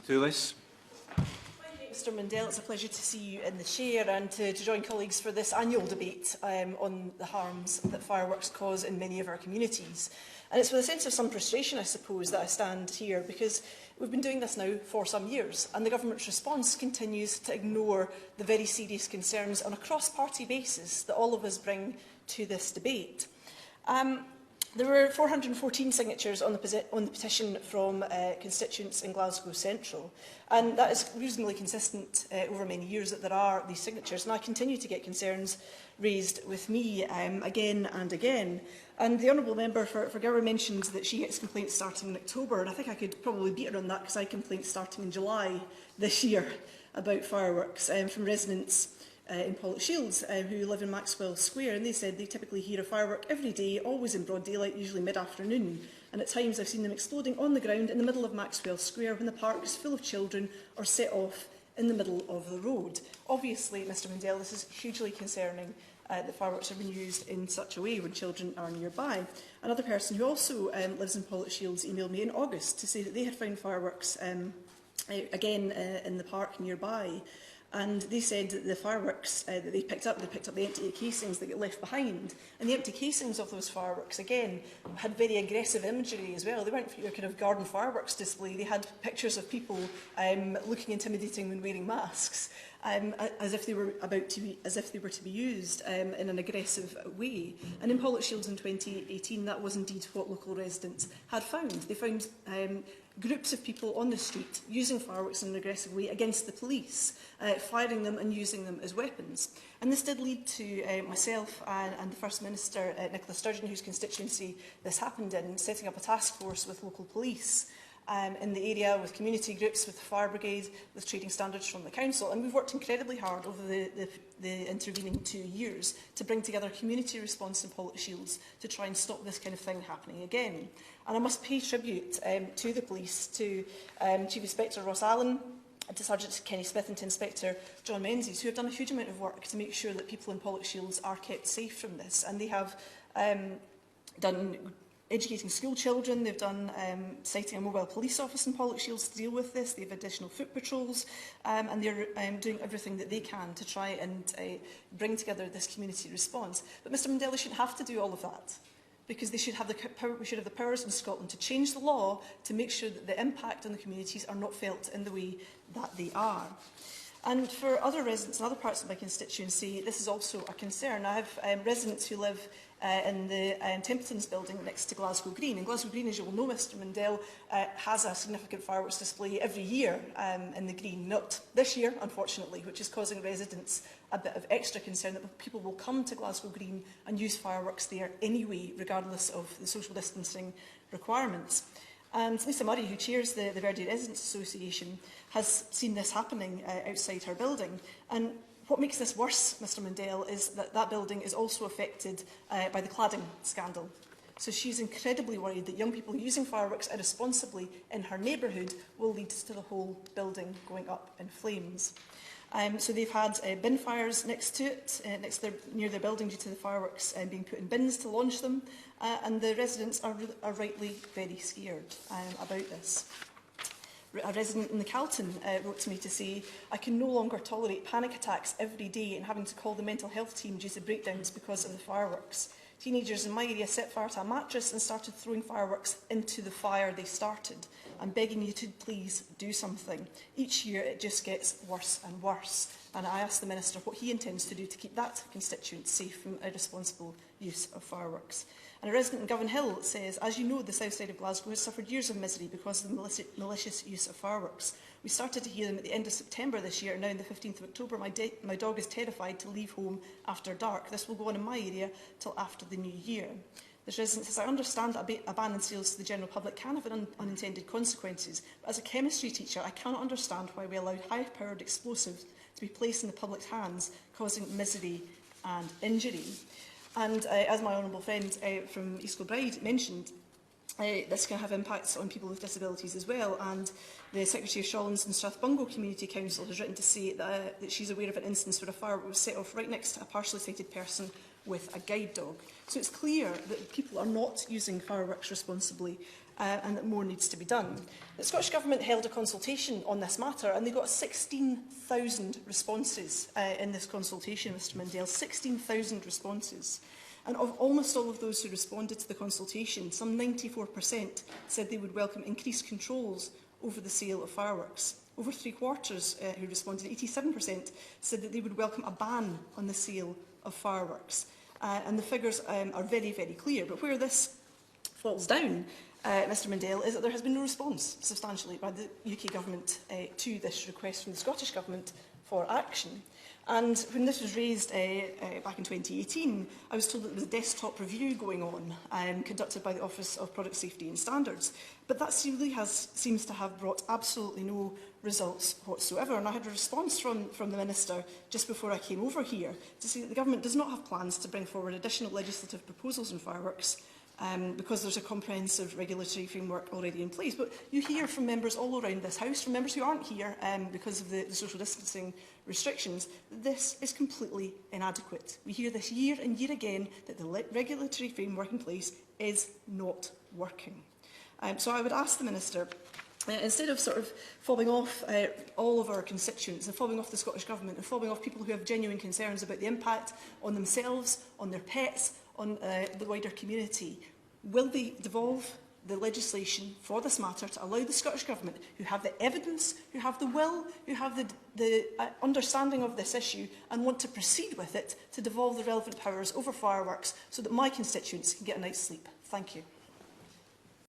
Thewlis. Mr Mundell, it's a pleasure to see you in the chair and to join colleagues for this annual debate on the harms that fireworks cause in many of our communities. And it's with a sense of some frustration, I suppose, that I stand here, because we've been doing this now for some years, and the government's response continues to ignore the very serious concerns on a cross-party basis that all of us bring to this debate. There were 414 signatures on the petition from constituents in Glasgow Central, and that is reasonably consistent over many years that there are these signatures, and I continue to get concerns raised with me again and again. And the Honourable Member for Gower mentioned that she gets complaints starting in October, and I think I could probably beat her on that because I had complaints starting in July this year about fireworks from residents in Pollokshields who live in Maxwell Square, and they said they typically hear a firework every day, always in broad daylight, usually mid-afternoon, and at times I've seen them exploding on the ground in the middle of Maxwell Square when the park is full of children or set off in the middle of the road. Obviously, Mr Mundell, this is hugely concerning that fireworks are being used in such a way when children are nearby. Another person who also lives in Pollokshields emailed me in August to say that they had found fireworks again in the park nearby. And they said that the fireworks that they picked up the empty casings that get left behind. And the empty casings of those fireworks, again, had very aggressive imagery as well. They weren't your kind of garden fireworks display. They had pictures of people looking intimidating when wearing masks, as if they were to be used in an aggressive way. And in Pollokshields in 2018, that was indeed what local residents had found. They found groups of people on the street using fireworks in an aggressive way against the police, firing them and using them as weapons. And this did lead to myself and the First Minister, Nicola Sturgeon, whose constituency this happened in, setting up a task force with local police in the area, with community groups, with the fire brigade, with trading standards from the council. And we've worked incredibly hard over the intervening 2 years to bring together a community response in Pollokshields to try and stop this kind of thing happening again. And I must pay tribute to the police, to Chief Inspector Ross Allen, to Sergeant Kenny Smith and to Inspector John Menzies, who have done a huge amount of work to make sure that people in Pollokshields are kept safe from this. And they have done educating school children, they've done citing a mobile police office in Pollokshields to deal with this, they have additional foot patrols, and they're doing everything that they can to try and bring together this community response. But Mr Mundell, they shouldn't have to do all of that, because they should have we should have the powers in Scotland to change the law to make sure that the impact on the communities are not felt in the way that they are. And for other residents in other parts of my constituency, this is also a concern. I have residents who live in the Templeton's building next to Glasgow Green. And Glasgow Green, as you will know, Mr Mundell, has a significant fireworks display every year in the Green. Not this year, unfortunately, which is causing residents a bit of extra concern that people will come to Glasgow Green and use fireworks there anyway, regardless of the social distancing requirements. And Lisa Murray, who chairs the Verdi Residents Association, has seen this happening outside her building. And what makes this worse, Mr Mundell, is that that building is also affected by the cladding scandal. So she's incredibly worried that young people using fireworks irresponsibly in her neighbourhood will lead to the whole building going up in flames. So they've had bin fires next to it, near their building, due to the fireworks being put in bins to launch them, and the residents are rightly very scared about this. A resident in the Calton wrote to me to say, "I can no longer tolerate panic attacks every day and having to call the mental health team due to breakdowns because of the fireworks. Teenagers in my area set fire to a mattress and started throwing fireworks into the fire they started. I'm begging you to please do something. Each year it just gets worse and worse." And I asked the Minister what he intends to do to keep that constituent safe from irresponsible use of fireworks. And a resident in Govan Hill says, "As you know, the south side of Glasgow has suffered years of misery because of the malicious use of fireworks. We started to hear them at the end of September this year, and now on the 15th of October, my dog is terrified to leave home after dark. This will go on in my area till after the new year." This resident says, "I understand that a ban on sales to the general public can have unintended consequences, but as a chemistry teacher, I cannot understand why we allow high-powered explosives to be placed in the public's hands, causing misery and injury." And as my honourable friend from East Kilbride mentioned, this can have impacts on people with disabilities as well. And the Secretary of Shawlands and Strathbungo Community Council has written to say that she's aware of an instance where a firework was set off right next to a partially sighted person with a guide dog. So it's clear that people are not using fireworks responsibly and that more needs to be done. The Scottish Government held a consultation on this matter, and they got 16,000 responses in this consultation, Mr Mundell, 16,000 responses. And of almost all of those who responded to the consultation, some 94% said they would welcome increased controls over the sale of fireworks. Over three-quarters who responded, 87%, said that they would welcome a ban on the sale of fireworks. And the figures are very, very clear. But where this falls down, Mr Mundell, is that there has been no response, substantially, by the UK Government to this request from the Scottish Government for action. And when this was raised back in 2018, I was told that there was a desktop review going on, conducted by the Office of Product Safety and Standards. But that seems to have brought absolutely no results whatsoever. And I had a response from the Minister just before I came over here to say that the Government does not have plans to bring forward additional legislative proposals on fireworks, because there's a comprehensive regulatory framework already in place. But you hear from members all around this House, from members who aren't here because of the social distancing restrictions, that this is completely inadequate. We hear this year and year again that the regulatory framework in place is not working. So I would ask the Minister, instead of sort of fobbing off all of our constituents and fobbing off the Scottish Government and fobbing off people who have genuine concerns about the impact on themselves, on their pets, on the wider community, will they devolve the legislation for this matter to allow the Scottish Government, who have the evidence, who have the will, who have the understanding of this issue and want to proceed with it, to devolve the relevant powers over fireworks so that my constituents can get a night's sleep? Thank you.